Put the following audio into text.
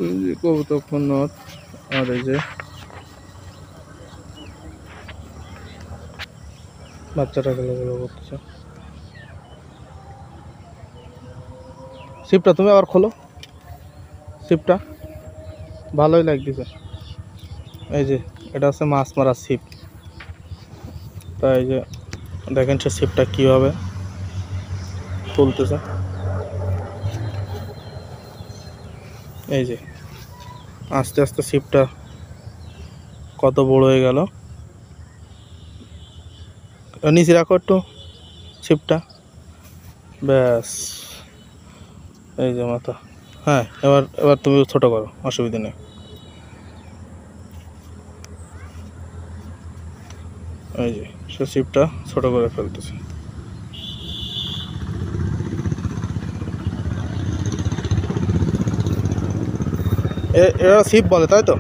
এই যে কবুতর নট, আর এই যে বাচ্চাটা গেলে করতেছে। সিপটা তুমি আবার খোলো, সিপটা ভালোই লাগতেছে। এই যে এটা হচ্ছে মাছ মারা ছিপ। তাই এই যে দেখেন সে ছিপটা কীভাবে তুলতেছে। এই যে আস্তে আস্তে ছিপটা কত বড় হয়ে গেল। নিচে রাখো একটু ছিপটা, ব্যাস। এই যে মাথা, হ্যাঁ এবার এবার তুমি ছোটো করো, অসুবিধা নেই। এই যে সে ছিপটা ছোটো করে ফেলতেছে। এরা ছিপ বলে তাই তো।